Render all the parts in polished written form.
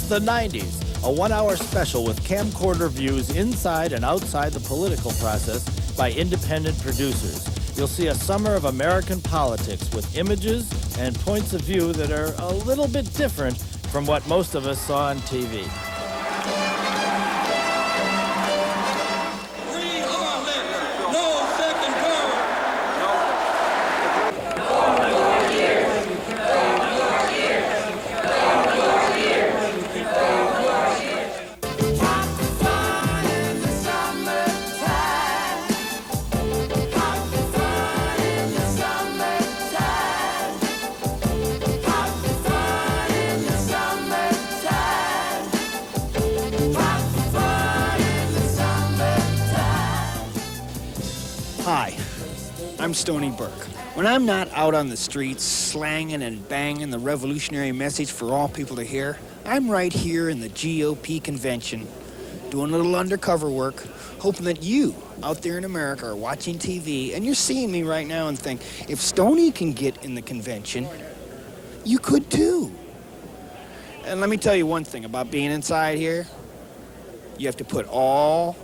the 90s, a one-hour special with camcorder views inside and outside the political process by independent producers. You'll see a summer of American politics with images and points of view that are a little bit different from what most of us saw on TV. Hi, I'm Stony Burke. When I'm not out on the streets slanging and banging the revolutionary message for all people to hear, I'm right here in the GOP convention doing a little undercover work, hoping that you out there in America are watching TV and you're seeing me right now and think, if Stony can get in the convention, you could too. And let me tell you one thing about being inside here. You have to put all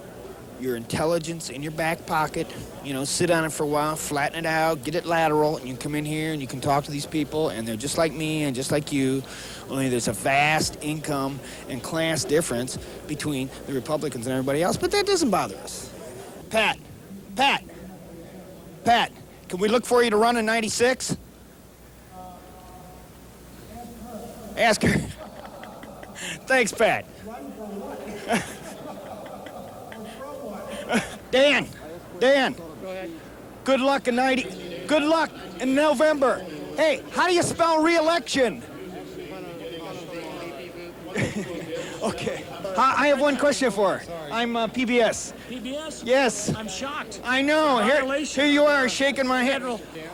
your intelligence in your back pocket, sit on it for a while, flatten it out, get it lateral, and you come in here and you can talk to these people, and they're just like me and just like you, only there's a vast income and class difference between the Republicans and everybody else, but that doesn't bother us. Pat, can we look for you to run in 96? Ask her. Thanks, Pat. Dan, good luck in November. Hey, how do you spell re-election? Okay. I have one question for her. I'm PBS. PBS? Yes. I'm shocked. I know. Here you are shaking my head.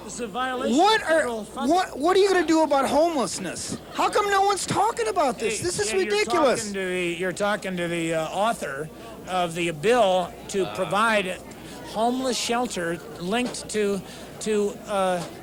It's a violation. What are you going to do about homelessness? How come no one's talking about this? This is ridiculous. You're talking to the author of the bill to provide homeless shelter linked to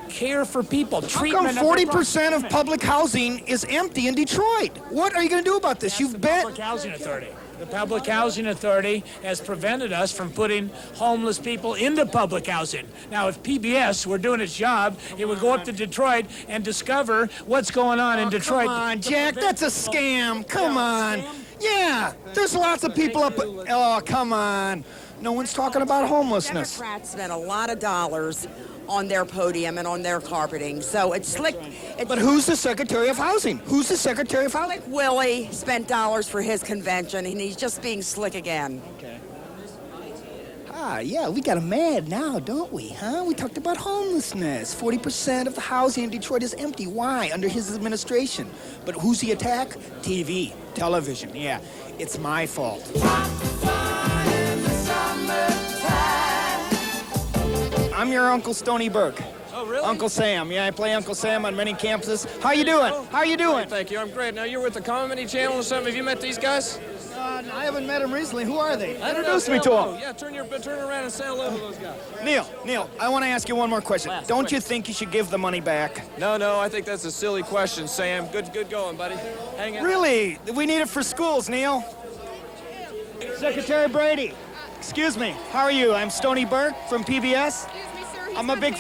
care for people. How come 40% of public housing is empty in Detroit? What are you going to do about this? Public Housing Authority. The Public Housing Authority has prevented us from putting homeless people into public housing. Now, if PBS were doing its job, it would go up to Detroit and discover what's going on in Detroit. Come on, Jack, that's a scam. Come on. Yeah, there's lots of people up. Oh, come on. No one's talking about homelessness. Democrats spent a lot of dollars on their podium and on their carpeting, so it's slick. But who's the Secretary of Housing? Who's the Secretary of Housing? Slick Willie spent dollars for his convention, and he's just being slick again. Okay. Yeah, we got him mad now, don't we, huh? We talked about homelessness. 40% of the housing in Detroit is empty. Why? Under his administration. But who's the attack? TV, television, yeah. It's my fault. I'm your Uncle Stony Burke. Oh, really? Uncle Sam. Yeah, I play Uncle Sam on many campuses. How you doing? How you doing? Great, thank you. I'm great. Now, you're with the Comedy Channel or something. Have you met these guys? I haven't met them recently. Who are they? Introduce me to them. Yeah, turn around and say hello to those guys. Neil, I want to ask you one more question. Don't you think you should give the money back? No, I think that's a silly question, Sam. Good going, buddy. Hang in. Really? We need it for schools, Neil. Secretary Brady. Excuse me. How are you? I'm Stony Burke from PBS. I'm a big.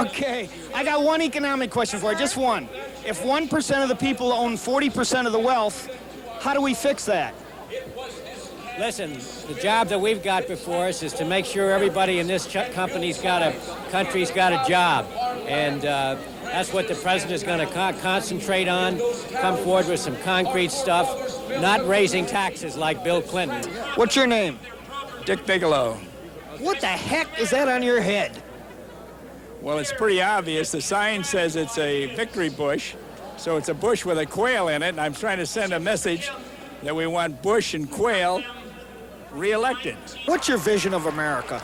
Okay, I got one economic question for you, just one. If 1% of the people own 40% of the wealth, how do we fix that? Listen, the job that we've got before us is to make sure everybody in this country's got a job, and that's what the president is going to concentrate on. Come forward with some concrete stuff, not raising taxes like Bill Clinton. What's your name? Dick Bigelow. What the heck is that on your head? Well, it's pretty obvious. The sign says it's a victory bush, so it's a bush with a quail in it, and I'm trying to send a message that we want Bush and Quayle reelected. What's your vision of America?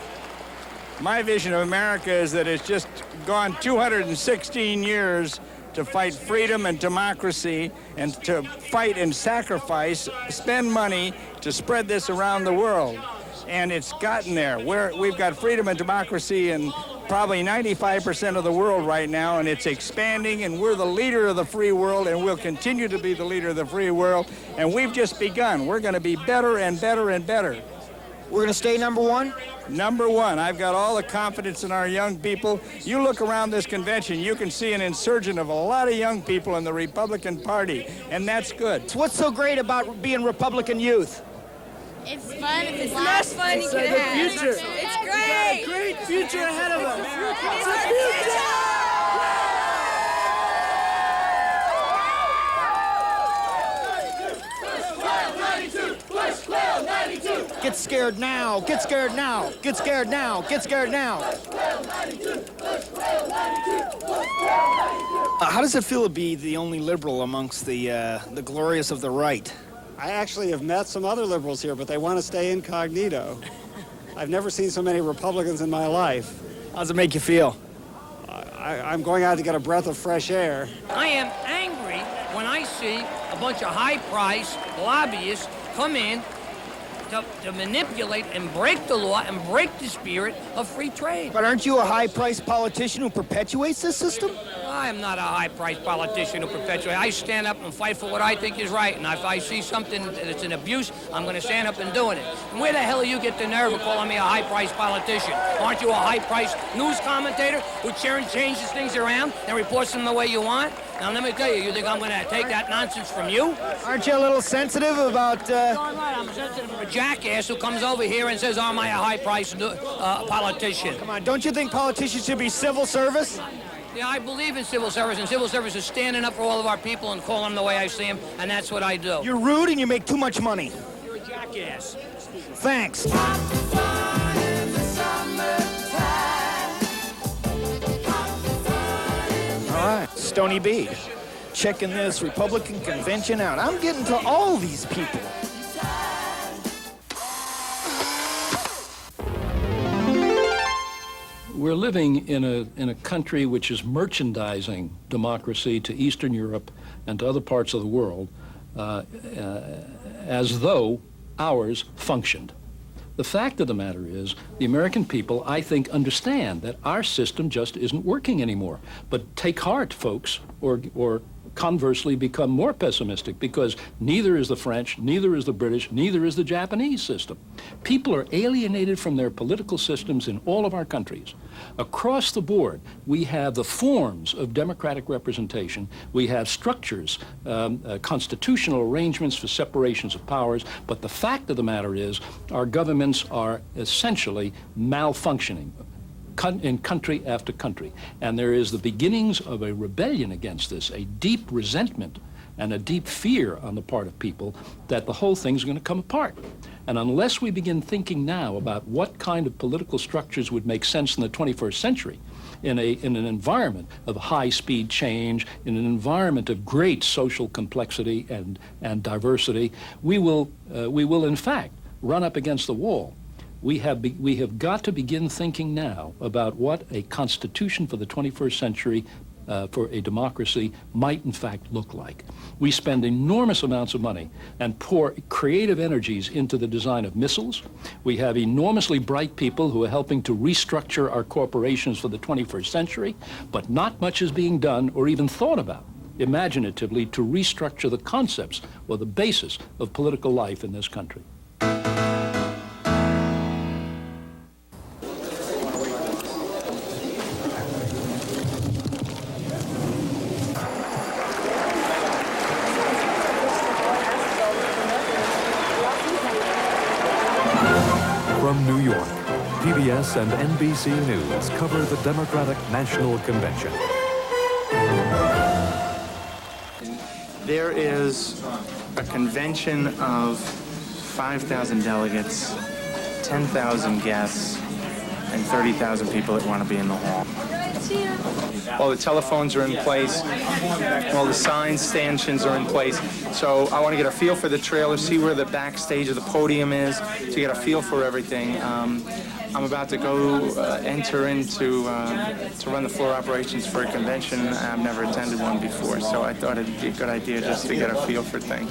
My vision of America is that it's just gone 216 years to fight freedom and democracy and to fight and sacrifice, spend money to spread this around the world. And it's gotten there. We've got freedom and democracy in probably 95% of the world right now, and it's expanding, and we're the leader of the free world, and we'll continue to be the leader of the free world, and we've just begun. We're going to be better and better and better. We're going to stay number one? Number one. I've got all the confidence in our young people. You look around this convention, you can see an insurgent of a lot of young people in the Republican Party, and that's good. What's so great about being Republican youth? It's fun. It's the most fun you can have. future. It's great. Great future ahead of us. It's the future. Get scared now. Get scared now. Get scared now. Get scared now. How does it feel to be the only liberal amongst the glorious of the right? I actually have met some other liberals here, but they want to stay incognito. I've never seen so many Republicans in my life. How does it make you feel? I'm going out to get a breath of fresh air. I am angry when I see a bunch of high-priced lobbyists come in to manipulate and break the law and break the spirit of free trade. But aren't you a high-priced politician who perpetuates this system? I am not a high-priced politician who perpetuates. I stand up and fight for what I think is right, and if I see something that's an abuse, I'm going to stand up and do it. And where the hell you get the nerve of calling me a high-priced politician? Aren't you a high-priced news commentator who changes things around and reports them the way you want? Now, let me tell you, you think I'm going to take that nonsense from you? Aren't you a little sensitive about... I'm sensitive for a jackass who comes over here and says, am I a high-priced politician? Come on, don't you think politicians should be civil service? Yeah, I believe in civil service, and civil service is standing up for all of our people and calling them the way I see them, and that's what I do. You're rude and you make too much money. You're a jackass. Thanks. All right, Stony B, checking this Republican convention out. I'm getting to all these people. We're living in a country which is merchandising democracy to Eastern Europe and to other parts of the world as though ours functioned. The fact of the matter is, the American people, I think, understand that our system just isn't working anymore. But take heart, folks, or conversely become more pessimistic, because neither is the French, neither is the British, neither is the Japanese system. People are alienated from their political systems in all of our countries. Across the board, we have the forms of democratic representation, we have structures, constitutional arrangements for separations of powers, but the fact of the matter is our governments are essentially malfunctioning in country after country. And there is the beginnings of a rebellion against this, a deep resentment and a deep fear on the part of people that the whole thing's going to come apart. And unless we begin thinking now about what kind of political structures would make sense in the 21st century, in an environment of high-speed change, in an environment of great social complexity and diversity, we will in fact run up against the wall. We have got to begin thinking now about what a constitution for the 21st century for a democracy might in fact look like. We spend enormous amounts of money and pour creative energies into the design of missiles. We have enormously bright people who are helping to restructure our corporations for the 21st century, but not much is being done or even thought about imaginatively to restructure the concepts or the basis of political life in this country. From New York, PBS and NBC News cover the Democratic National Convention. There is a convention of 5,000 delegates, 10,000 guests, and 30,000 people that want to be in the hall. All the telephones are in place, all the sign stanchions are in place. So I want to get a feel for the trailer, see where the backstage of the podium is, to get a feel for everything. I'm about to go enter into to run the floor operations for a convention. I've never attended one before, so I thought it'd be a good idea just to get a feel for things.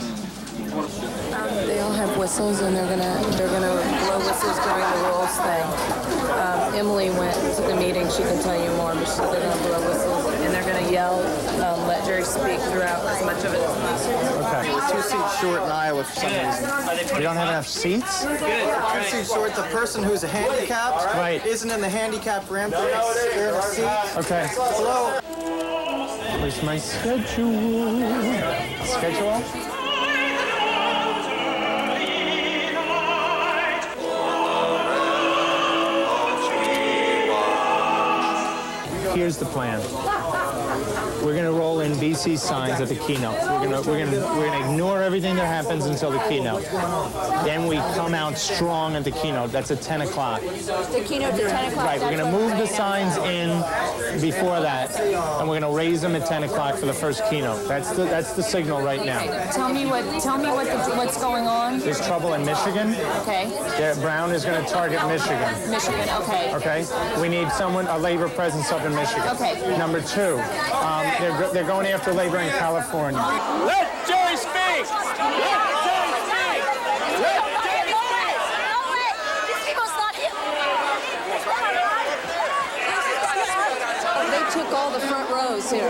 They all have whistles, and they're gonna blow whistles during the rules thing. Emily went to the meeting. She can tell you more, but she said they're gonna blow whistles and they're gonna yell, let Jerry speak throughout as much of it as possible. Okay. We're 2 seats short in Iowa for some reason. We don't have enough seats? 2 seats short. The person who's handicapped isn't in the handicapped ramp. They're in a seat. Okay. Hello. Where's my schedule? Schedule? Here's the plan. We're going to roll in BC signs at the keynote. We're going to ignore everything that happens until the keynote. Then we come out strong at the keynote. That's at 10 o'clock. The keynote at 10 o'clock. Right. We're going to move the signs in before that, and we're going to raise them at 10 o'clock for the first keynote. That's the signal right now. Tell me what's going on. There's trouble in Michigan. Okay. Brown is going to target Michigan. Michigan. Okay. Okay. We need a labor presence up in Michigan. Okay. Number 2, they're going after labor in California. Let Jerry speak! Let Jerry speak! Let Jerry speak! They took all the front rows here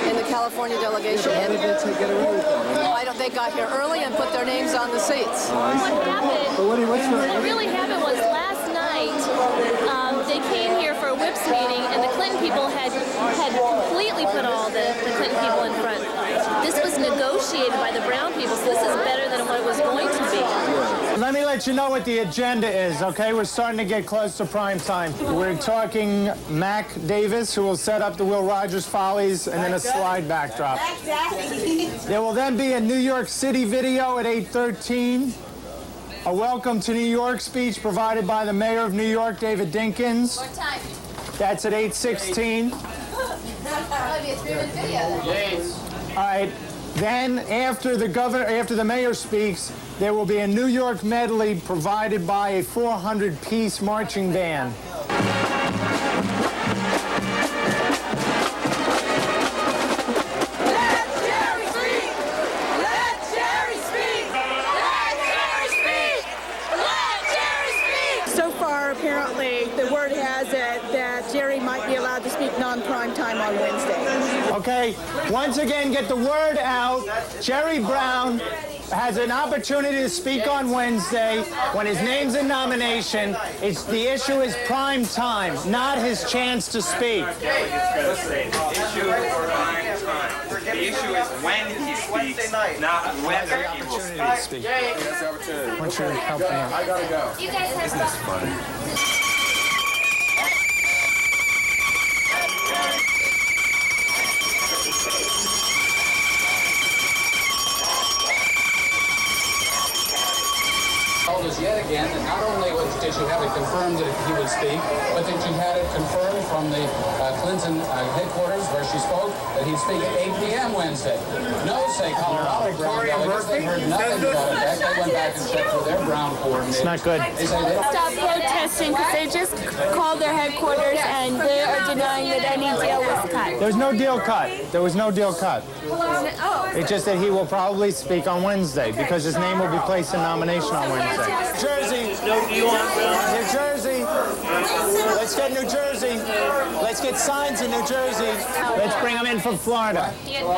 in the California delegation. How did they get away with that? Why don't they got here early and put their names on the seats? What happened? What really happened was last night they came here for a whips meeting, and the Clinton people had completely put all the Clinton people in front. This was negotiated by the Brown people, so this is better than what it was going to be. Let me let you know what the agenda is, okay? We're starting to get close to prime time. We're talking Mac Davis, who will set up the Will Rogers Follies, and then a slide backdrop. There will then be a New York City video at 8:13. A welcome to New York speech provided by the Mayor of New York, David Dinkins. What time? That's at 8:16. Probably a 3-minute video then. All right. Then, after the mayor speaks, there will be a New York medley provided by a 400-piece marching band. Apparently, the word has it that Jerry might be allowed to speak non-prime time on Wednesday. Okay, once again, get the word out. Jerry Brown has an opportunity to speak on Wednesday when his name's in nomination. The issue is prime time, not his chance to speak. The issue is when he speaks, not whether he will speak. I want you to help me out. I gotta go. You guys have Isn't this fun? Told us yet again that not only did you have it confirmed that he would speak, but that you had it confirmed from the Clinton headquarters where she spoke that he'd speak at 8 p.m. Wednesday. No, say Colorado Brown delegates, they heard nothing about that. They went back and checked with their Brown coordinators. It's not good. They say they stop protesting because they just called their headquarters and they are denying that any deal was cut. There's no deal cut. There was no deal cut. It's just that he will probably speak on Wednesday because his name will be placed in nomination on Wednesday. New Jersey. New Jersey. Let's get New Jersey. Let's get signs in New Jersey. Let's bring them in from Florida.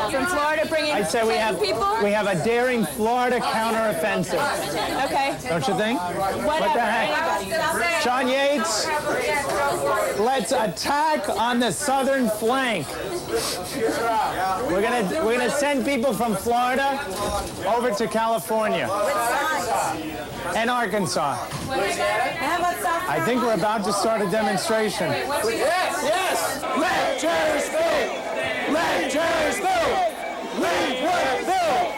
From Florida, bringing I'd say we have a daring Florida counteroffensive. Okay. Don't you think? What the heck? John Yates, let's attack on the southern flank. We're gonna send people from Florida over to California and Arkansas. I think we're about to start a demonstration. Yes! Let Jerry speak! Let Jerry speak! We want Bill!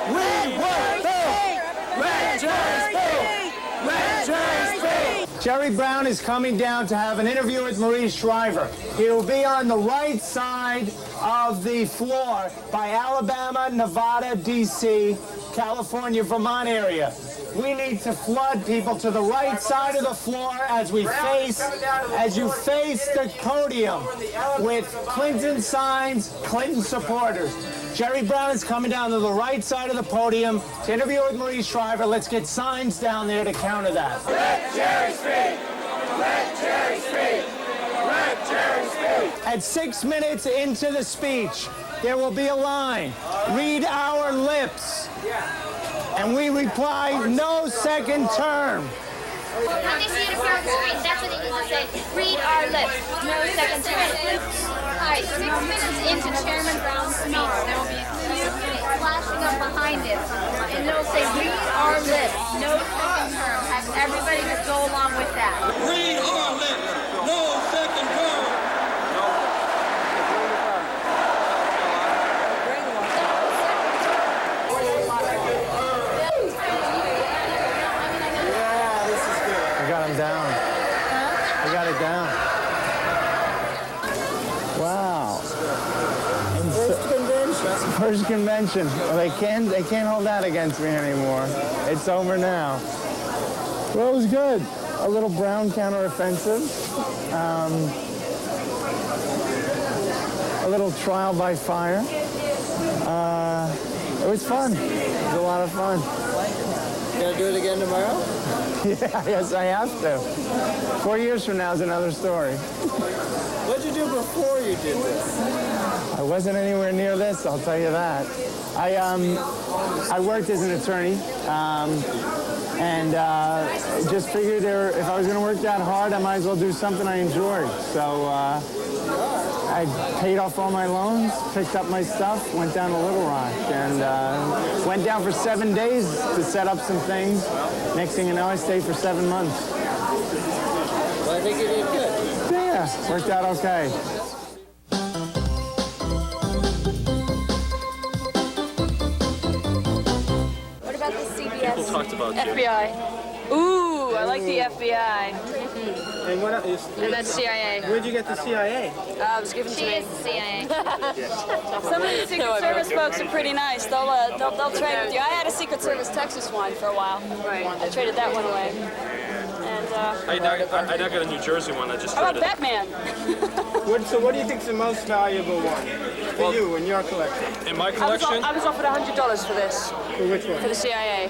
We want Bill! Let Jerry speak! Let Jerry speak! Jerry Brown is coming down to have an interview with Marie Shriver. He will be on the right side of the floor by Alabama, Nevada, D.C., California, Vermont area. We need to flood people to the right side of the floor as you face the podium with Clinton signs, Clinton supporters. Jerry Brown is coming down to the right side of the podium to interview with Marie Shriver. Let's get signs down there to counter that. Let Jerry speak! Let Jerry speak! Let Jerry speak! At 6 minutes into the speech, there will be a line. Read our lips. And we reply, no second term. When they see it appear on the screen, that's what they need to say. Read our lips. No second term. All right, 6 minutes into Chairman Brown's speech, there will be a clear flashing up behind it. And it'll say, read our lips. No second term. Have everybody just go along with that. Read our lips. No second term. Down. I got it down. Wow. First convention. Well, they can't hold that against me anymore. It's over now. Well, it was good. A little Brown counteroffensive. A little trial by fire. It was fun. It was a lot of fun. You gonna do it again tomorrow? Yeah, yes, I have to. 4 years from now is another story. What did you do before you did this? I wasn't anywhere near this, I'll tell you that. I worked as an attorney, and just figured if I was going to work that hard, I might as well do something I enjoyed. So I paid off all my loans, picked up my stuff, went down to Little Rock, and went down for 7 days to set up some things. Next thing you know, I stayed for 7 months. Well, I think you did good. Yeah, worked out okay. What about the CBS? People talked about you. FBI. Ooh, I like the FBI. And what else? And that's CIA. Where'd you get the CIA? It was given to me. She is the CIA. Some of the Secret Service folks are pretty nice. They'll trade with you. I had a Secret Service Texas one for a while. Right. I traded that one away. And I now got a New Jersey one. I just how traded. about Batman? So what do you think's the most valuable one for you in your collection? In my collection? I was offered $100 for this. For which one? For the CIA.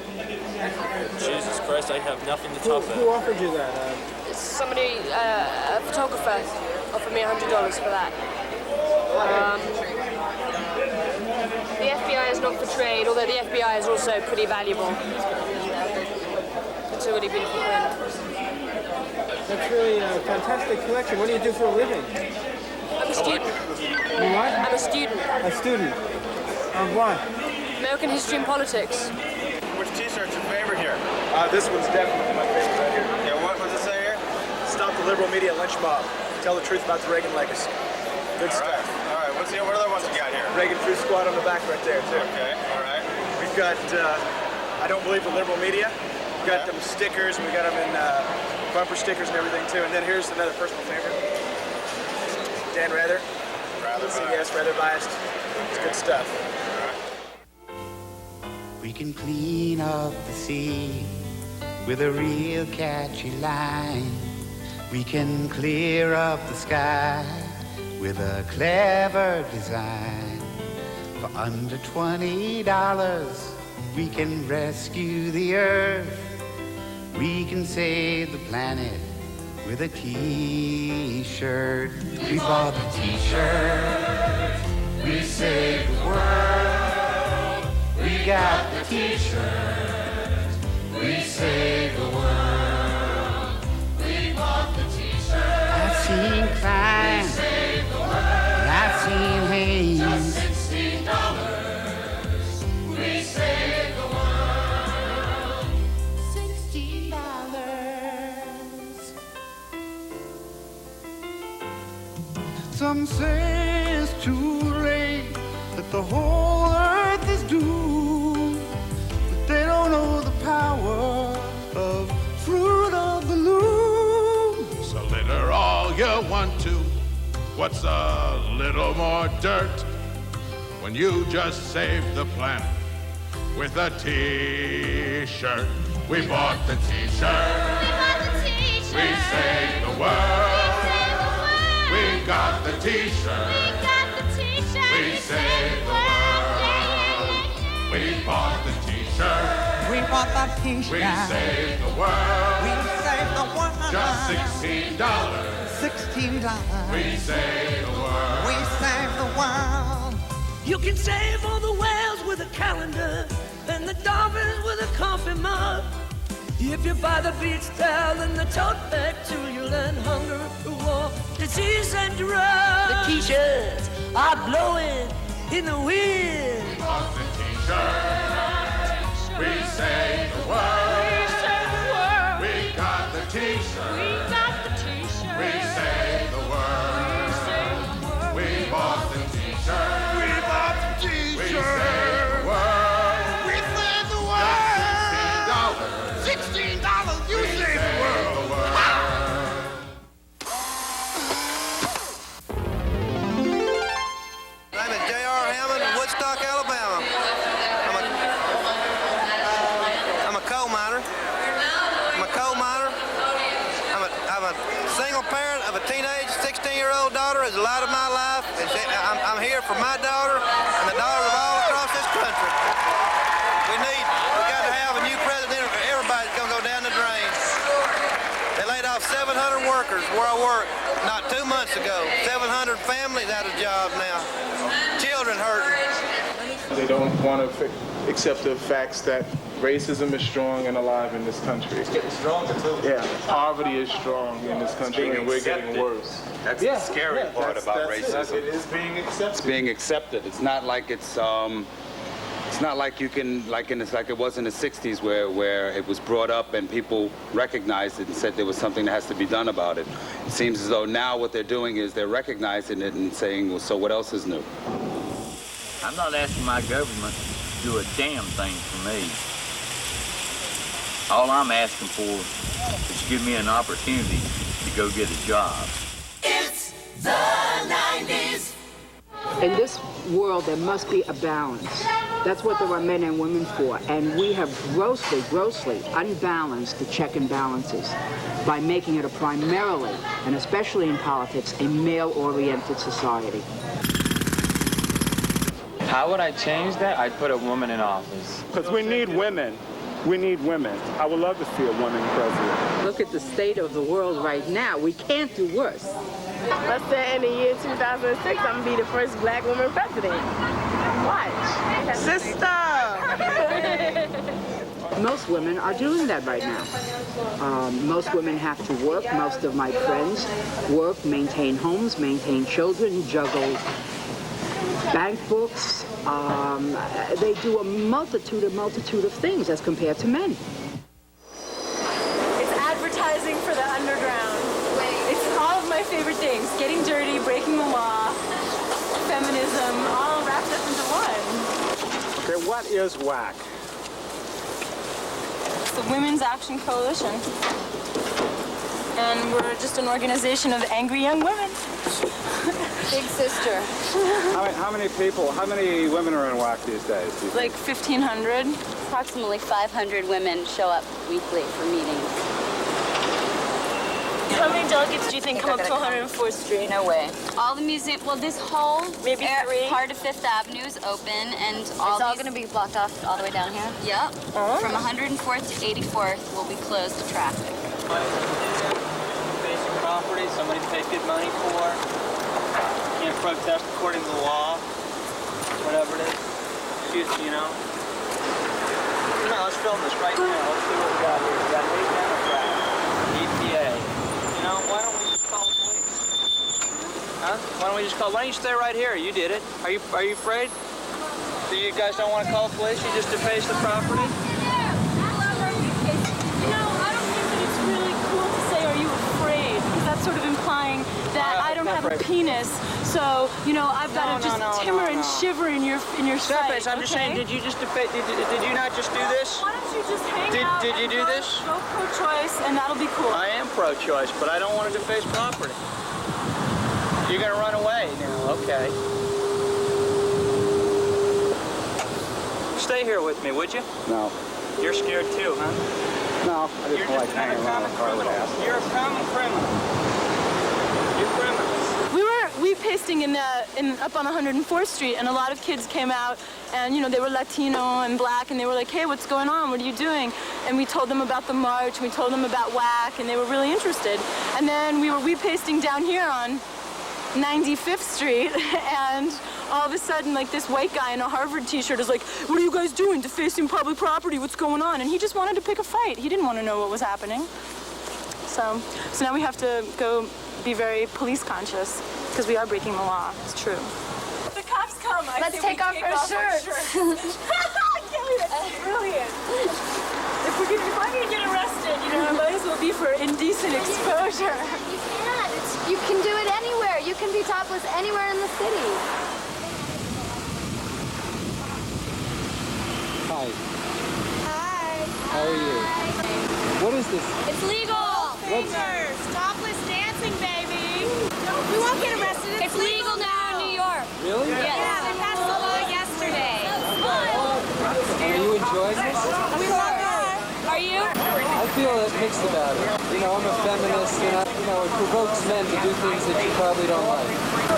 Jesus Christ, I have nothing to top that. Who offered you that? Somebody, a photographer, offered me $100 for that. The FBI is not for trade, although the FBI is also pretty valuable. It's a really beautiful print. That's really a fantastic collection. What do you do for a living? I'm a student. You what? I'm a student. A student. Of what? American history and politics. Which t-shirt's your favorite here? This one's definitely my favorite right here. Yeah, what does it say here? Stop the liberal media lynch mob. Tell the truth about the Reagan legacy. Good stuff. All right. What other ones you got here? Reagan Truth Squad on the back right there, too. Okay, all right. We've got I Don't Believe the Liberal Media. We've got them stickers. We got them in bumper stickers and everything, too. And then here's another personal favorite. Dan Rather. Yes, rather biased. It's good stuff. We can clean up the sea with a real catchy line. We can clear up the sky with a clever design. For under $20, we can rescue the earth. We can save the planet with a t-shirt. We bought a t-shirt. We saved the world. We got the t-shirt. We saved the world. We bought the t-shirt. I've seen Klein. We saved the world. And I've seen Haynes. Just $16. We saved the world. $60. Some say it's too late, that the whole earth is doomed, but they don't know the power of Fruit of the Loom. So litter all you want to. What's a little more dirt when you just saved the planet with a t-shirt? We bought the t-shirt. We bought the t-shirt. We saved the world. We got the t-shirt. We got the t-shirt. We saved the world. bought the t-shirt. We bought that t-shirt. We saved the world. We saved the world. Just $16. $16. We saved the world. We saved the world. You can save all the whales with a calendar and the dolphins with a coffee mug. If you buy the beach towel and the tote bag too, you'll end hunger, war, disease, and drugs. The t-shirts are blowing in the wind. We bought the t-shirt. We saved the world. We saved the world. We got the t-shirt. We got the t-shirt. We saved the world. We saved the world. We bought the t-shirt. We bought the We t-shirt. saved the world. We saved the world. Just $16. $16. You saved the world. My name is J.R. Hammond in Woodstock, Alabama. I'm a coal miner. I'm a single parent of a teenage 16-year-old daughter who's the light of my life. And I'm here for my daughter and the daughters of all across this country. We got to have a new president or everybody's going to go down the drain. They laid off 700 workers where I work not 2 months ago. 700 families out of jobs now. Children hurting. They don't want to accept the facts that racism is strong and alive in this country. It's getting stronger too. Yeah, poverty is strong in this country and we're getting worse. That's the scary part about racism. It is being accepted. It's being accepted. It's not like it's not like you can, like it was in the 60s where it was brought up and people recognized it and said there was something that has to be done about it. It seems as though now what they're doing is they're recognizing it and saying, well, so what else is new? I'm not asking my government to do a damn thing for me. All I'm asking for is to give me an opportunity to go get a job. It's the 90s. In this world, there must be a balance. That's what there are men and women for. And we have grossly unbalanced the check and balances by making it a primarily, and especially in politics, a male-oriented society. How would I change that? I'd put a woman in office. Because we need women. We need women. I would love to see a woman president. Look at the state of the world right now. We can't do worse. Let's say in the year 2006, I'm gonna be the first black woman president. Watch. Sister! Most women are doing that right now. Most women have to work. Most of my friends work, maintain homes, maintain children, juggle bank books. They do a multitude of things as compared to men. It's advertising for the underground. It's all of my favorite things. Getting dirty, breaking the law, feminism, all wrapped up into one. Okay, what is WAC? It's the Women's Action Coalition. And we're just an organization of angry young women. Big sister. How many women are in WAC these days? Like 1,500. Approximately 500 women show up weekly for meetings. How many delegates do you think come up to 104th Street? No way. All the museum, well, this whole Maybe 3. part of Fifth Avenue is open, and it's all going to be blocked off all the way down here? Yep. Oh. From 104th to 84th will be closed to traffic. Basic property, somebody paid good money for. Can't protest according to the law. Whatever it is. You know. No, let's film this right now. Let's see what we got here. We got 8 Democrats. EPA. You know, why don't we just call the police? Huh? Why don't you stay right here? You did it. Are you afraid? So you guys don't want to call the police? You just deface the property? Sort of implying that I don't have a penis, so I've got to just timber and shiver in your sight. I'm just saying, did you just debate? Did you not just do this? Why don't you just hang out? Did you do this? Go pro-choice, and that'll be cool. I am pro-choice, but I don't want to deface property. You're gonna run away now, okay? Stay here with me, would you? No. You're scared too, huh? No, I just like hanging around a car with ass. You're a common criminal. You're criminals. We wheat pasting up on 104th Street, and a lot of kids came out, and they were Latino and black, and they were like, hey, what's going on? What are you doing? And we told them about the march, we told them about WAC, and they were really interested. And then we were wheat pasting down here on 95th Street, and all of a sudden, like, this white guy in a Harvard t-shirt is like, what are you guys doing? Defacing public property, what's going on? And he just wanted to pick a fight. He didn't want to know what was happening. So now we have to go be very police conscious, because we are breaking the law. It's true. The cops come. Let's take off our shirts. Kelly, that's brilliant. If I'm gonna get arrested, it might as well be for indecent exposure. You can do it anywhere. You can be topless anywhere in the city. Hi. Hi. How are you? What is this? It's legal. Fingers. Topless dancing, baby. We won't get arrested. It's legal now in New York. Really? Yes. Yeah, they passed the law yesterday. Are you enjoying this? We love it. Are you? I feel mixed about it. I'm a feminist, and it provokes men to do things that you probably don't like.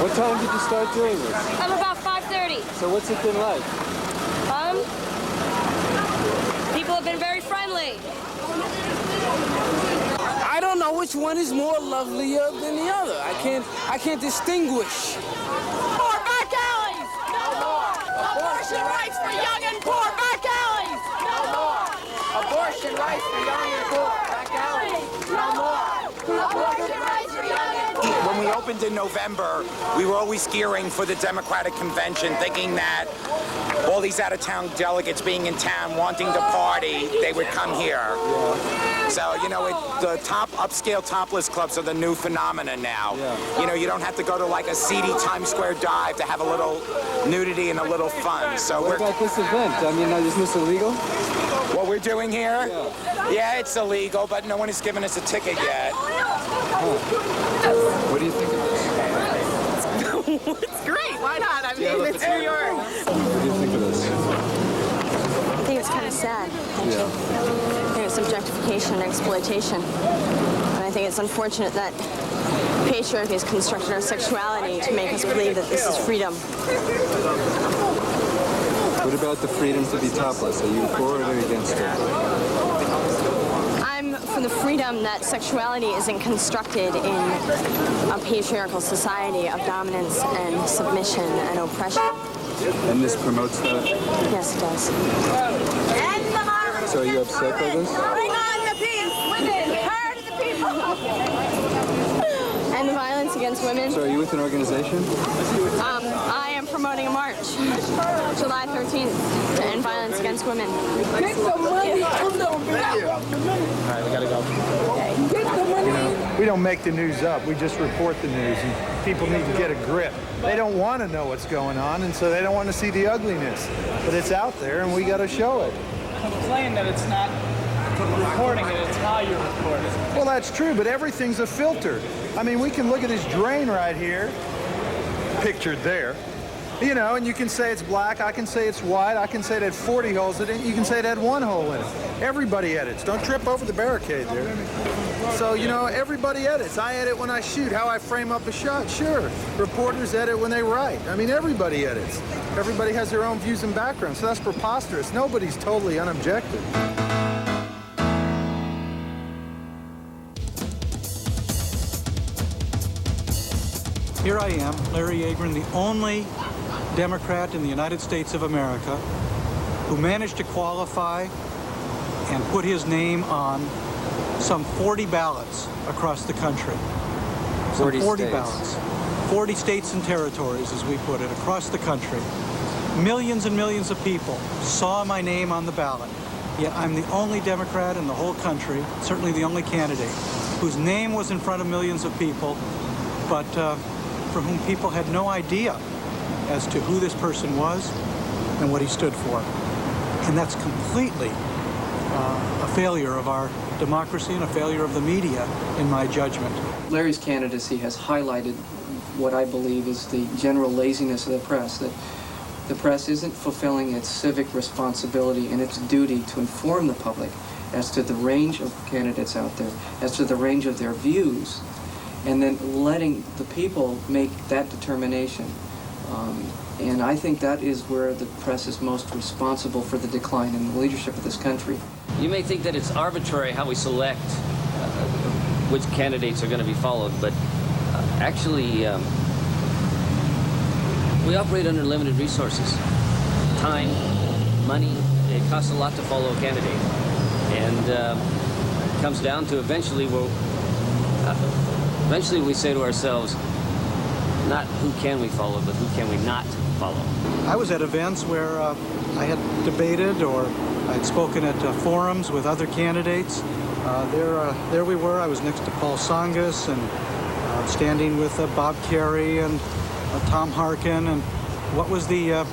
What time did you start doing this? About 5:30. So what's it been like? People have been very friendly. I don't know which one is more lovelier than the other. I can't distinguish. Poor back alleys! No more! Abortion rights for young and poor back alleys! No more! Abortion rights for young and poor back alleys. No more! Abortion rights for young and poor! When we opened in November, we were always gearing for the Democratic Convention, thinking that all these out-of-town delegates being in town wanting to party, they would come here. So, the top upscale topless clubs are the new phenomenon now. You don't have to go to like a seedy Times Square dive to have a little nudity and a little fun. So what about this event? Isn't this illegal? What we're doing here? Yeah, it's illegal, but no one has given us a ticket yet. What do you think of this? It's great. Why not? It's New York. What do you think of this? I think it's kind of sad. I think it's objectification and exploitation. And I think it's unfortunate that patriarchy has constructed our sexuality to make us believe that this is freedom. What about the freedom to be topless? Are you for it or against it? I'm for the freedom that sexuality isn't constructed in a patriarchal society of dominance and submission and oppression. And this promotes that? Yes, it does. So are you upset by this? Bring on the peace! Women! Hard the people! And the violence against women. So are you with an organization? I am promoting a march, July 13th, to end violence against women. Get the money! All right, we gotta go. We don't make the news up. We just report the news, and people need to get a grip. They don't want to know what's going on, and so they don't want to see the ugliness. But it's out there, and we got to show it. Complain that it's not reporting it, it's how you report it. Well, that's true, but everything's a filter. We can look at this drain right here, pictured there, and you can say it's black, I can say it's white, I can say it had 40 holes in it, you can say it had 1 hole in it. Everybody edits. Don't trip over the barricade there. So, everybody edits. I edit when I shoot, how I frame up a shot, sure. Reporters edit when they write. Everybody edits. Everybody has their own views and backgrounds, so that's preposterous. Nobody's totally unobjective. Here I am, Larry Agron, the only Democrat in the United States of America who managed to qualify and put his name on some 40 ballots across the country. 40 40 states. ballots. 40 states and territories, as we put it, across the country. Millions and millions of people saw my name on the ballot. Yet I'm the only Democrat in the whole country, certainly the only candidate, whose name was in front of millions of people, but for whom people had no idea as to who this person was and what he stood for. And that's completely a failure of our democracy and a failure of the media, in my judgment. Larry's candidacy has highlighted what I believe is the general laziness of the press, that the press isn't fulfilling its civic responsibility and its duty to inform the public as to the range of candidates out there, as to the range of their views, and then letting the people make that determination. And I think that is where the press is most responsible for the decline in the leadership of this country. You may think that it's arbitrary how we select which candidates are going to be followed, but actually we operate under limited resources. Time, money, it costs a lot to follow a candidate. And it comes down to eventually we say to ourselves, not who can we follow, but who can we not follow. I was at events where I had debated or I had spoken at forums with other candidates. There we were. I was next to Paul Tsongas and standing with Bob Kerrey and Tom Harkin. And what was the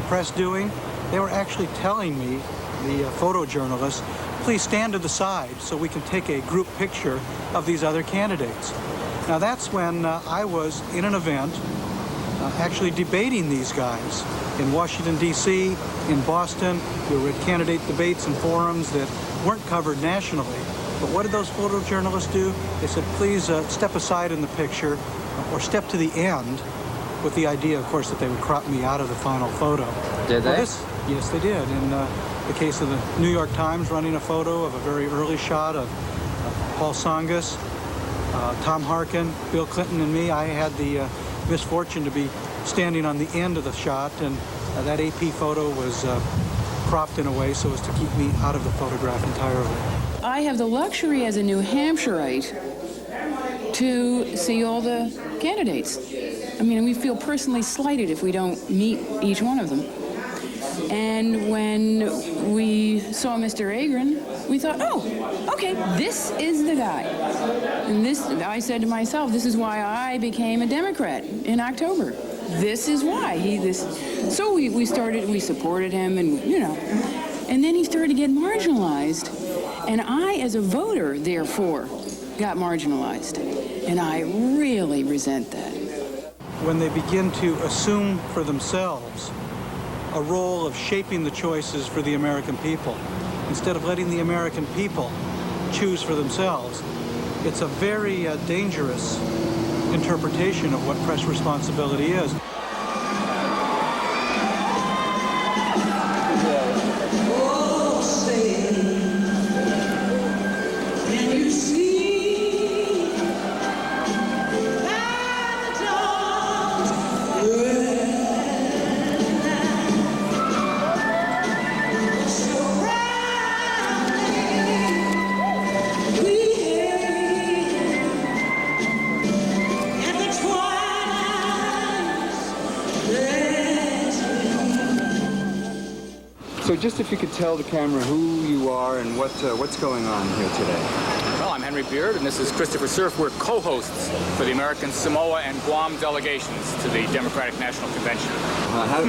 press doing? They were actually telling me, the photojournalists, please stand to the side so we can take a group picture of these other candidates. Now that's when I was in an event actually debating these guys in Washington, D.C., in Boston. We were at candidate debates and forums that weren't covered nationally. But what did those photojournalists do? They said, please step aside in the picture or step to the end, with the idea, of course, that they would crop me out of the final photo. Did they? Yes, they did. In the case of the New York Times, running a photo of a very early shot of Paul Tsongas, Tom Harkin, Bill Clinton, and me, I had the misfortune to be standing on the end of the shot, and that AP photo was cropped in a way so as to keep me out of the photograph entirely. I have the luxury as a New Hampshireite to see all the candidates. I mean, we feel personally slighted if we don't meet each one of them. And when we saw Mr. Agron, we thought, oh, okay, this is the guy. And I said to myself, this is why I became a Democrat in October. This is why. So we supported him, and and then he started to get marginalized. And I, as a voter, therefore, got marginalized. And I really resent that. When they begin to assume for themselves a role of shaping the choices for the American people, instead of letting the American people choose for themselves, it's a very dangerous interpretation of what press responsibility is. So just if you could tell the camera who you are and what's going on here today. Well, I'm Henry Beard, and this is Christopher Surf. We're co-hosts for the American Samoa and Guam delegations to the Democratic National Convention.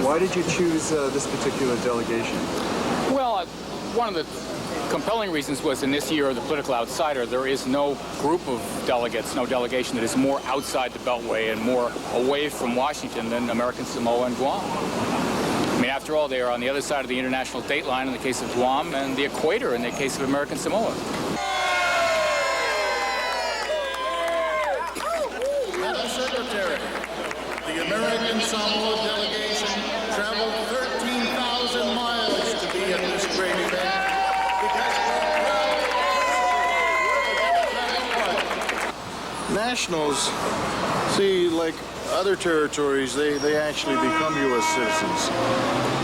Why did you choose this particular delegation? Well, one of the compelling reasons was in this year of the Political Outsider, there is no group of delegates, no delegation that is more outside the Beltway and more away from Washington than American Samoa and Guam. I mean, after all, they are on the other side of the international date line in the case of Guam and the equator in the case of American Samoa. Madam Secretary, the American Samoa delegation traveled 13,000 miles to be at this great event because nationals, see, like other territories, they actually become U.S. citizens.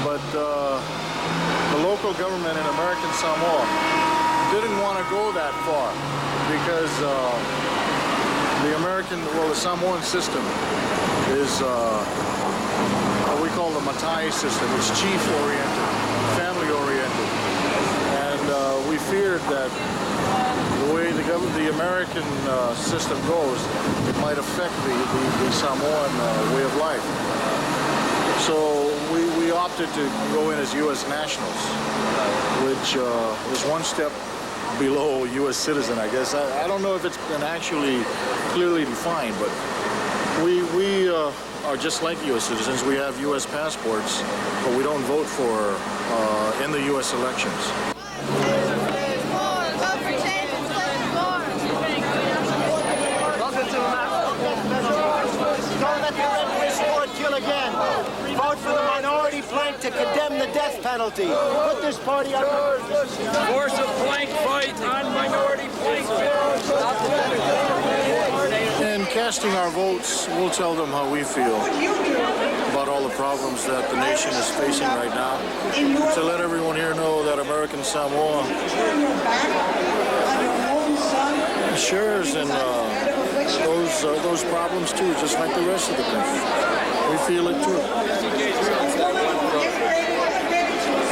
But the local government in American Samoa didn't want to go that far because the Samoan system is what we call the Matai system. It's chief-oriented, family-oriented. And we feared that the way the American system goes, it might affect the Samoan way of life. So we opted to go in as U.S. nationals, which is one step below U.S. citizen, I guess. I don't know if it's been actually clearly defined, but we are just like U.S. citizens. We have U.S. passports, but we don't vote for in the U.S. elections. Welcome to to condemn the death penalty. Put this party on the... Force a blank fight on minority blank bills. In casting our votes, we'll tell them how we feel about all the problems that the nation is facing right now. To let everyone here know that American Samoa shares in those problems too, just like the rest of the country. We feel it too.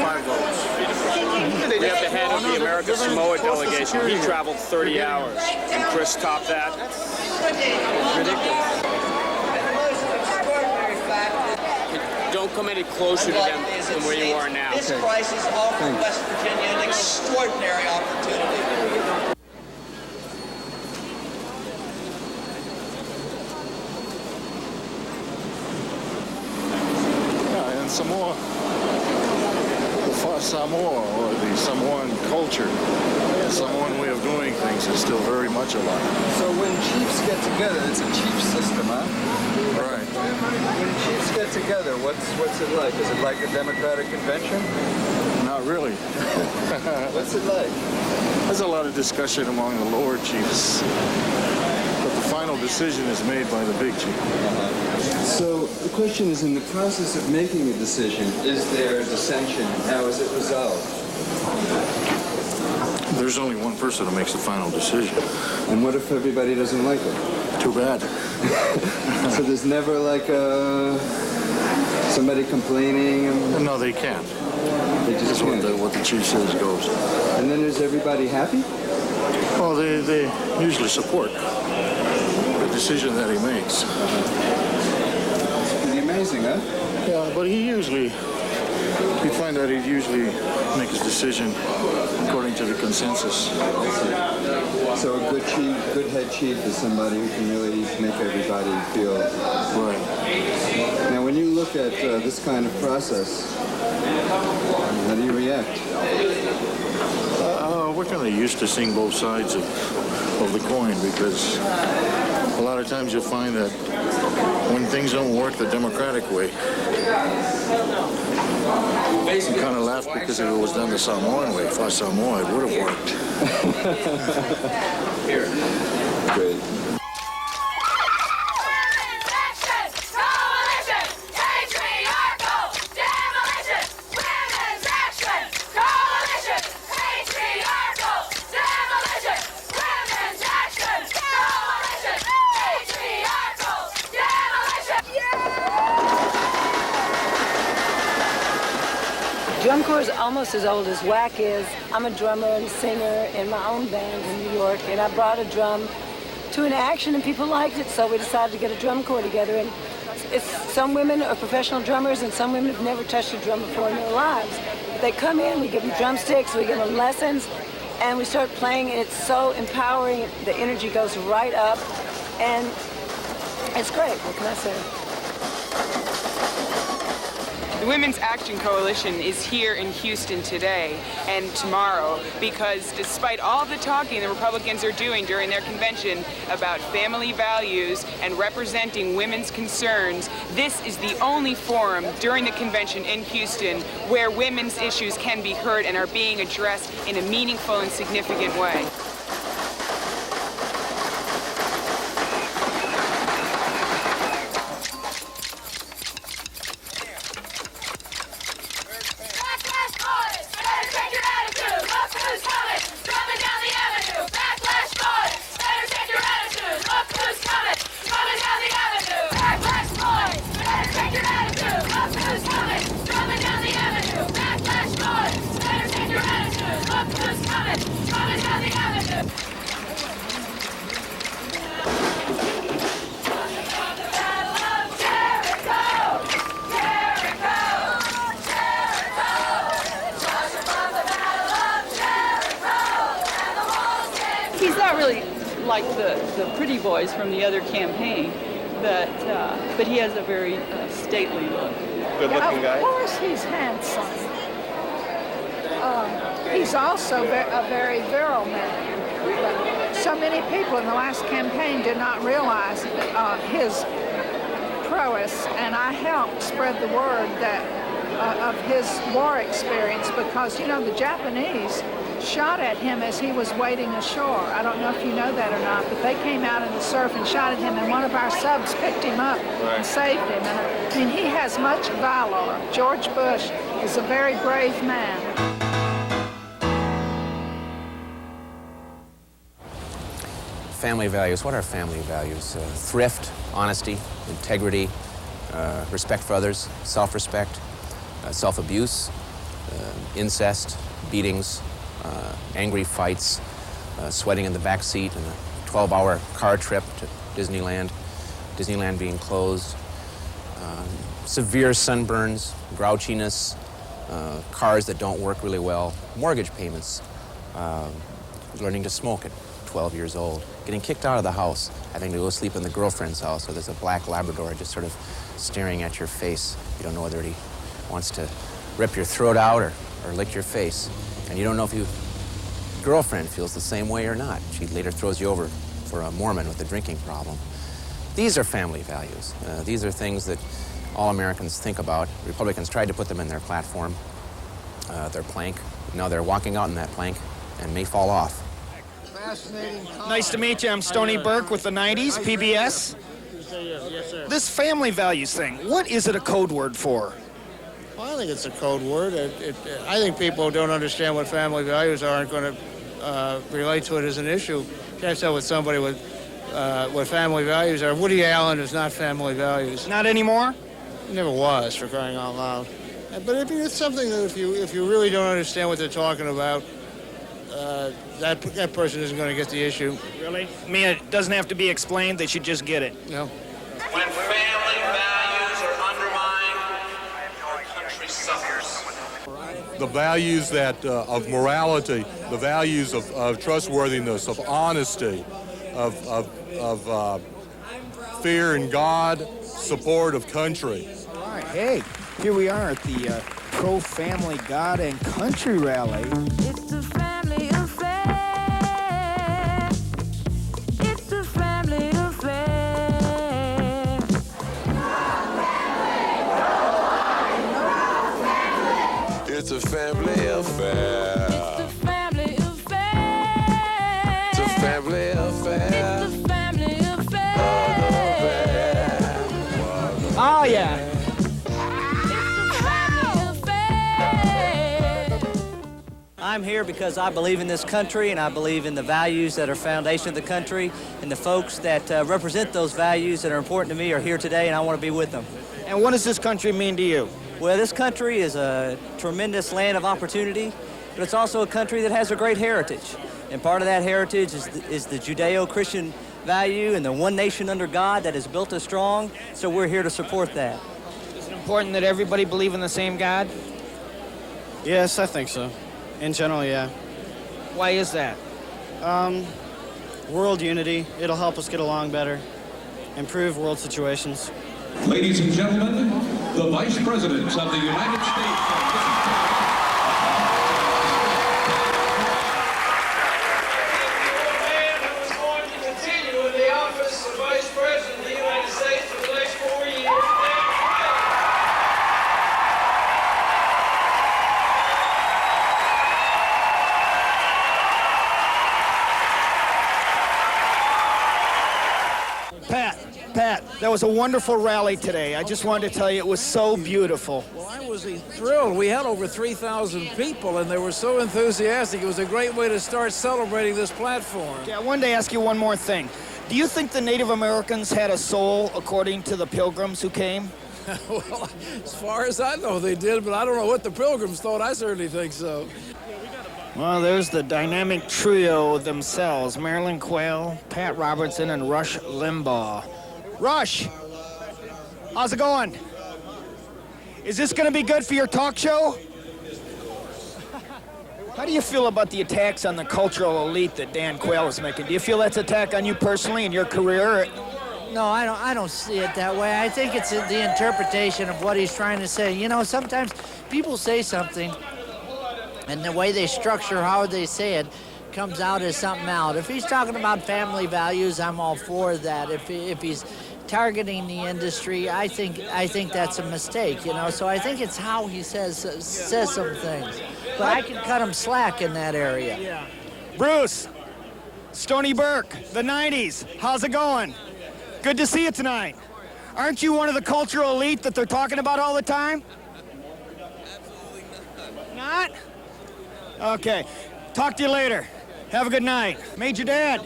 5 votes. We have the head of the American Samoa delegation. He traveled 30 hours. Can Chris top that? Ridiculous. Don't come any closer to them than where you are now. This crisis offers West Virginia an extraordinary opportunity. Yeah, in Samoa, Samoa, or the Samoan culture, the Samoan way of doing things is still very much alive. So when chiefs get together, it's a chief system, huh? Right. When chiefs get together, what's it like? Is it like a Democratic convention? Not really. What's it like? There's a lot of discussion among the lower chiefs, but the final decision is made by the big chief. So the question is, in the process of making a decision, is there dissension? How is it resolved? There's only one person who makes the final decision. And what if everybody doesn't like it? Too bad. So there's never like somebody complaining? No, they can't. They just can't. What the chief says goes. And then is everybody happy? Well, they usually support the decision that he makes. It's pretty amazing, huh? Yeah, but you find that he'd usually make his decision according to the consensus. So a good head chief is somebody who can really make everybody feel right. Now, when you look at this kind of process, how do you react? We're kind of used to seeing both sides of the coin, because a lot of times you'll find that when things don't work the Democratic way, you kind of laugh, because if it was done the Samoan way, if I was Samoa, it would have worked. Here. Great. Drum Corps is almost as old as WAC is. I'm a drummer and singer in my own band in New York, and I brought a drum to an action and people liked it, so we decided to get a drum corps together. And some women are professional drummers and some women have never touched a drum before in their lives. They come in, we give them drumsticks, we give them lessons, and we start playing, and it's so empowering. The energy goes right up, and it's great. What can I say? The Women's Action Coalition is here in Houston today and tomorrow because despite all the talking the Republicans are doing during their convention about family values and representing women's concerns, this is the only forum during the convention in Houston where women's issues can be heard and are being addressed in a meaningful and significant way. He's not really like the pretty boys from the other campaign, but he has a very stately look. Good-looking guy? Of course he's handsome. He's also a very virile man. So many people in the last campaign did not realize his prowess, and I helped spread the word that of his war experience because, you know, the Japanese shot at him as he was wading ashore. I don't know if you know that or not, but they came out in the surf and shot at him, and one of our subs picked him up and saved him. And I mean, he has much valor. George Bush is a very brave man. Family values. What are family values? Thrift, honesty, integrity, respect for others, self-respect, self-abuse, incest, beatings, angry fights, sweating in the back seat in a 12-hour car trip to Disneyland, Disneyland being closed, severe sunburns, grouchiness, cars that don't work really well, mortgage payments, learning to smoke at 12 years old, getting kicked out of the house, having to go sleep in the girlfriend's house, or there's a black Labrador just sort of staring at your face. You don't know whether he wants to rip your throat out or lick your face. And you don't know if your girlfriend feels the same way or not. She later throws you over for a Mormon with a drinking problem. These are family values. These are things that all Americans think about. Republicans tried to put them in their platform, their plank. Now they're walking out in that plank and may fall off. Nice to meet you. I'm Stoney Burke with the 90's, PBS. Yes, sir. This family values thing, what is it a code word for? Well, I think it's a code word. I think people who don't understand what family values are aren't going to relate to it as an issue. You can't tell what somebody with what family values are. Woody Allen is not family values. Not anymore? He never was, for crying out loud. But I mean, it's something that if you really don't understand what they're talking about, that person isn't going to get the issue. Really? I mean, it doesn't have to be explained. They should just get it. No. When family values are undermined, our country suffers. The values that of morality, the values of trustworthiness, of honesty, of fear in God, support of country. All right, hey, here we are at the Pro-Family God and Country Rally. It's a family affair. It's a family affair. It's a family affair. It's a family affair. It's a family affair. It's a family affair. Oh, yeah. I'm here because I believe in this country and I believe in the values that are foundation of the country, and the folks that represent those values that are important to me are here today, and I want to be with them. And what does this country mean to you? Well, this country is a tremendous land of opportunity, but it's also a country that has a great heritage. And part of that heritage is the Judeo-Christian value and the one nation under God that has built us strong, so we're here to support that. Is it important that everybody believe in the same God? Yes, I think so. In general, yeah. Why is that? World unity. It'll help us get along better, improve world situations. Ladies and gentlemen, the Vice Presidents of the United States. Pat, that was a wonderful rally today. I just wanted to tell you it was so beautiful. Well, I was thrilled. We had over 3,000 people, and they were so enthusiastic. It was a great way to start celebrating this platform. Yeah, I wanted to ask you one more thing. Do you think the Native Americans had a soul, according to the Pilgrims who came? Well, as far as I know, they did, but I don't know what the Pilgrims thought. I certainly think so. Well, there's the dynamic trio themselves, Marilyn Quayle, Pat Robertson, and Rush Limbaugh. Rush, how's it going? Is this going to be good for your talk show? How do you feel about the attacks on the cultural elite that Dan Quayle is making? Do you feel that's an attack on you personally in your career? No, I don't see it that way. I think it's the interpretation of what he's trying to say. You know, sometimes people say something, and the way they structure how they say it comes out as something else. If he's talking about family values, I'm all for that. If he's targeting the industry, I think that's a mistake, you know. So I think it's how he says some things. But I can cut him slack in that area. Yeah. Bruce, Stony Burke, the 90s, how's it going? Good to see you tonight. Aren't you one of the cultural elite that they're talking about all the time? Absolutely not. Okay. Talk to you later. Have a good night. Major Dad.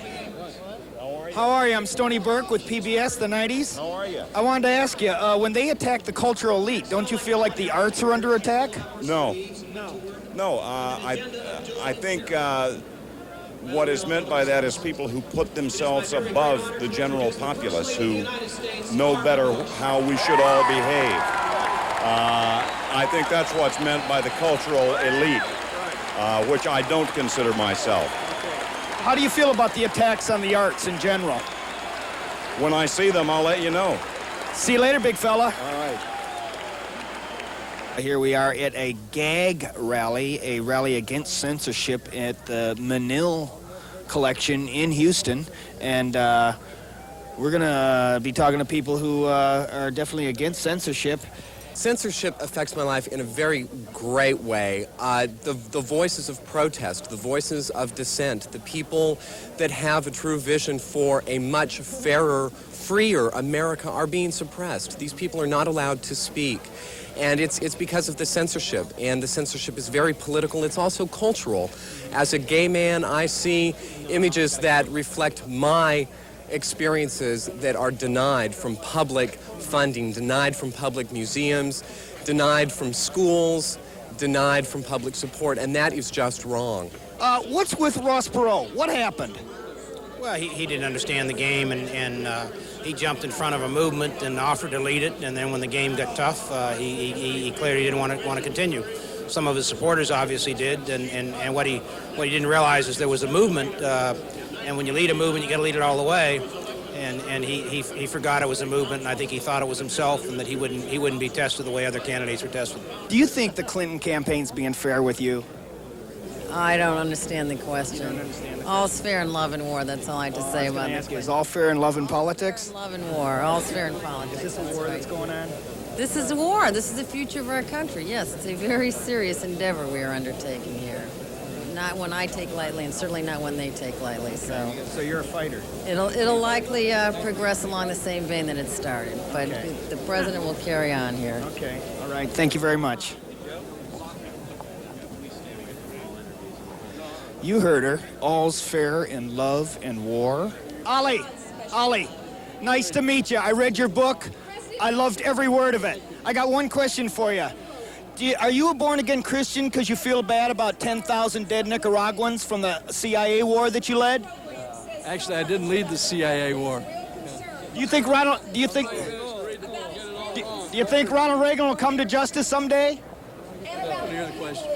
How are you? I'm Stony Burke with PBS, the 90s. How are you? I wanted to ask you, when they attack the cultural elite, don't you feel like the arts are under attack? No. I think what is meant by that is people who put themselves above the general populace, who know better how we should all behave. I think that's what's meant by the cultural elite, which I don't consider myself. How do you feel about the attacks on the arts in general? When I see them, I'll let you know. See you later, big fella. All right. Here we are at a gag rally, a rally against censorship at the Manil Collection in Houston. And we're going to be talking to people who are definitely against censorship. Censorship affects my life in a very great way. The voices of protest, the voices of dissent, the people that have a true vision for a much fairer, freer America are being suppressed. These people are not allowed to speak. And it's because of the censorship. And the censorship is very political. It's also cultural. As a gay man, I see images that reflect my experiences that are denied from public funding, denied from public museums, denied from schools, denied from public support, and that is just wrong. What's with Ross Perot? What happened? Well, he didn't understand the game, and he jumped in front of a movement and offered to lead it, and then when the game got tough, he clearly didn't want to continue. Some of his supporters obviously did, and what he didn't realize is there was a movement, and when you lead a movement, you got to lead it all the way. And he forgot it was a movement, and I think he thought it was himself, and that he wouldn't be tested the way other candidates were tested. Do you think the Clinton campaign's being fair with you? I don't understand the question. All's fair in love and war. That's all I have to say about it. Is all fair in love and politics? Love and war. All's fair in politics. Is this a war that's going on? This is a war. This is the future of our country. Yes, it's a very serious endeavor we are undertaking here. Not one I take lightly, and certainly not one they take lightly. So you're a fighter. It'll likely progress along the same vein that it started, but the president will carry on here. Okay. All right. Thank you very much. You heard her. All's fair in love and war. Ollie, nice to meet you. I read your book. I loved every word of it. I got one question for you. Are you a born-again Christian because you feel bad about 10,000 dead Nicaraguans from the CIA war that you led? Actually, I didn't lead the CIA war. Do you think Ronald Reagan will come to justice someday? Here's the question.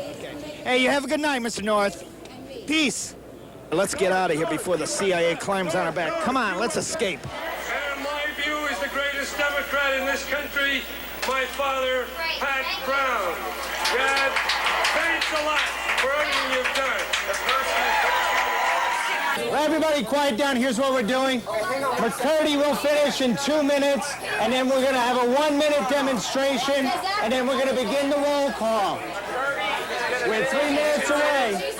Hey, you have a good night, Mr. North. Peace. Let's get out of here before the CIA climbs on our back. Come on, let's escape. And my view is the greatest Democrat in this country, my father, Pat Brown. God, thanks a lot for everything you've done. Well, everybody quiet down. Here's what we're doing. McCurdy will finish in 2 minutes, and then we're going to have a 1-minute demonstration, and then we're going to begin the roll call. We're 3 minutes away.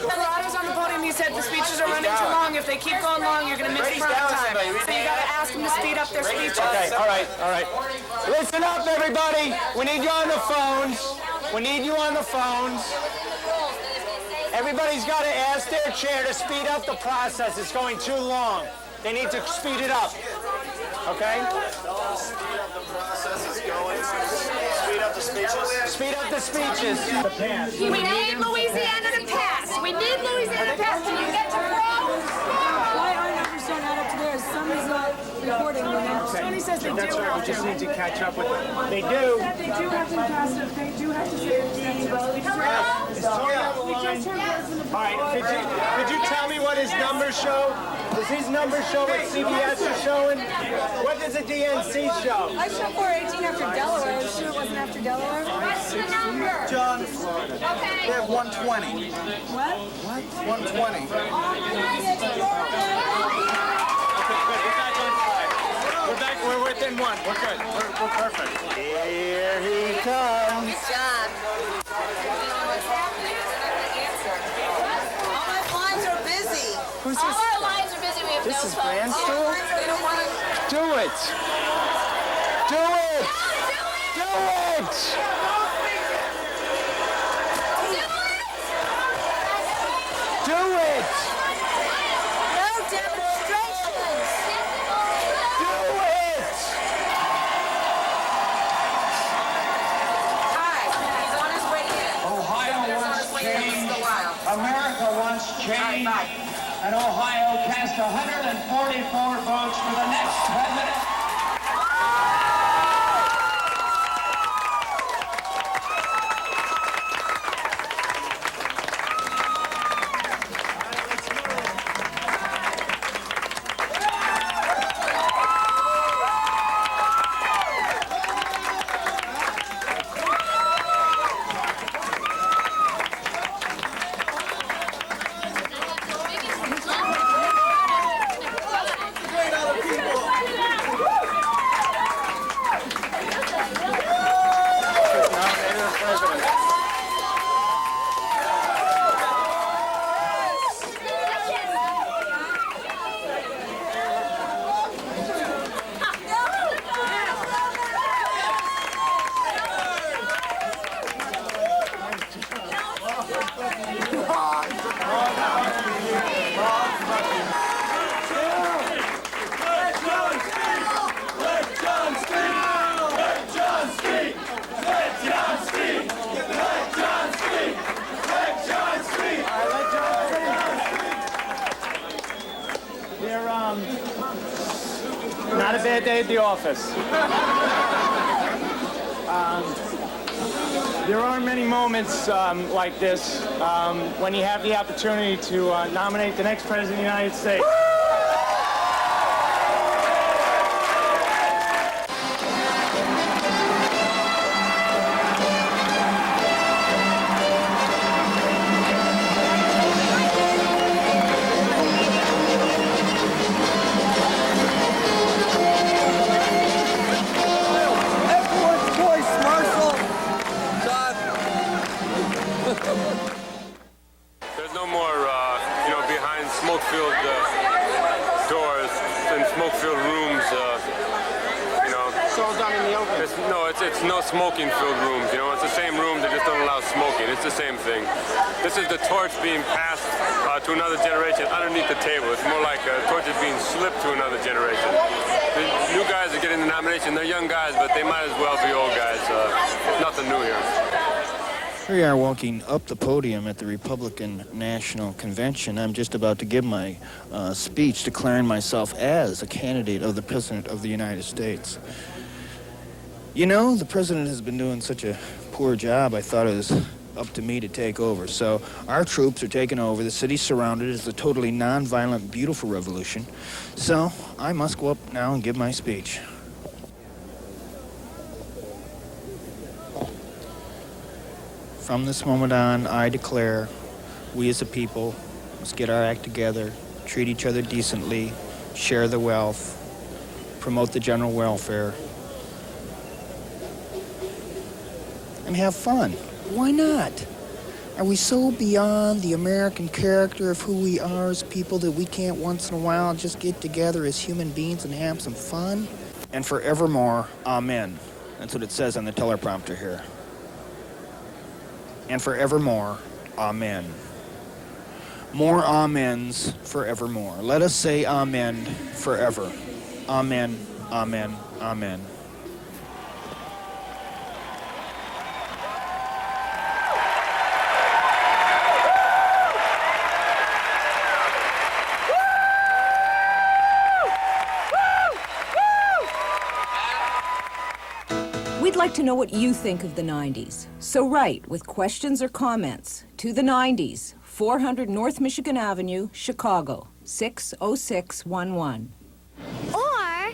Colorado's on the podium. He said the speeches are running too long. If they keep going long, you're going to miss the prime time. So you got to ask them to speed up their speeches. Okay, all right. Listen up, everybody. We need you on the phones. Everybody's got to ask their chair to speed up the process. It's going too long. They need to speed it up. Okay? Speed up the speeches. We need Louisiana to pass. We need Louisiana to pass. Can you get to Rome? Why our numbers don't add up to theirs? Sonny's not recording. Sonny says they do. That's right. We just need to catch up with them. They do. They do have to pass it. They do have to say it. All right. Could you tell me what his numbers show? Does these numbers show what CBS is showing? What does the DNC show? I showed 418 after Delaware. Are you sure it wasn't after Delaware? What's the number? John, Florida. Okay. They have 120. What? What? 120. We're within one. We're good. We're perfect. Here he comes. Good job. All my lines are busy. Who's All this? our lines are busy. We have This no is phones. Barnstool? They don't want to. Do it. Do it. Do it. Do it. No demonstrations. Do it. Hi. He's on his way in. Ohio He's on wants his way in. change. It's a while. America wants change. And Ohio cast 144 votes for the next president. Not a bad day at the office. There are many moments like this when you have the opportunity to nominate the next president of the United States. There's no more, behind smoke-filled doors and smoke-filled rooms, It's all done in the open. It's no smoking-filled rooms, It's the same room, they just don't allow smoking. It's the same thing. This is the torch being passed to another generation underneath the table. It's more like a torch is being slipped to another generation. The new guys are getting the nomination. They're young guys, but they might as well be old guys. Nothing new here. Here we are walking up the podium at the Republican National Convention. I'm just about to give my speech declaring myself as a candidate of the President of the United States. The President has been doing such a poor job, I thought it was up to me to take over. So our troops are taking over. The city's surrounded. It's a totally non-violent, beautiful revolution. So I must go up now and give my speech. From this moment on, I declare we as a people must get our act together, treat each other decently, share the wealth, promote the general welfare, and have fun. Why not? Are we so beyond the American character of who we are as people that we can't once in a while just get together as human beings and have some fun? And forevermore, amen. That's what it says on the teleprompter here. And forevermore, amen. More amens forevermore. Let us say amen forever. Amen, amen, amen. We'd like to know what you think of the 90s. So write with questions or comments to the 90s, 400 North Michigan Avenue, Chicago, 60611. Or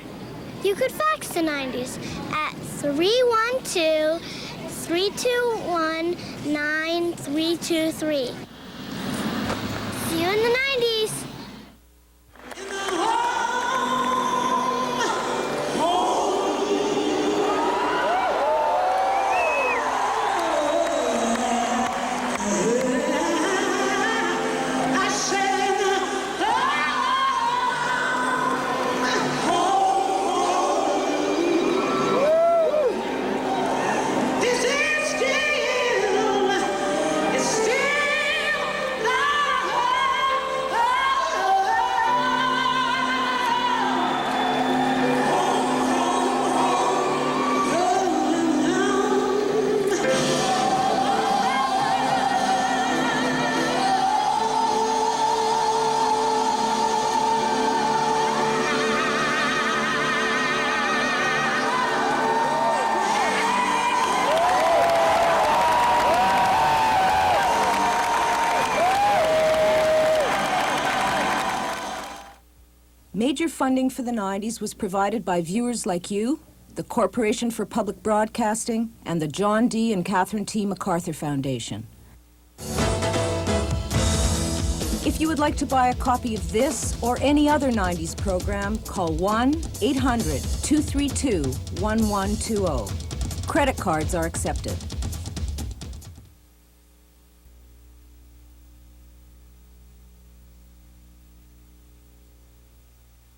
you could fax the 90s at 312-321-9323. See you in the 90s. Major funding for the 90s was provided by viewers like you, the Corporation for Public Broadcasting, and the John D. and Catherine T. MacArthur Foundation. If you would like to buy a copy of this or any other 90s program, call 1-800-232-1120. Credit cards are accepted.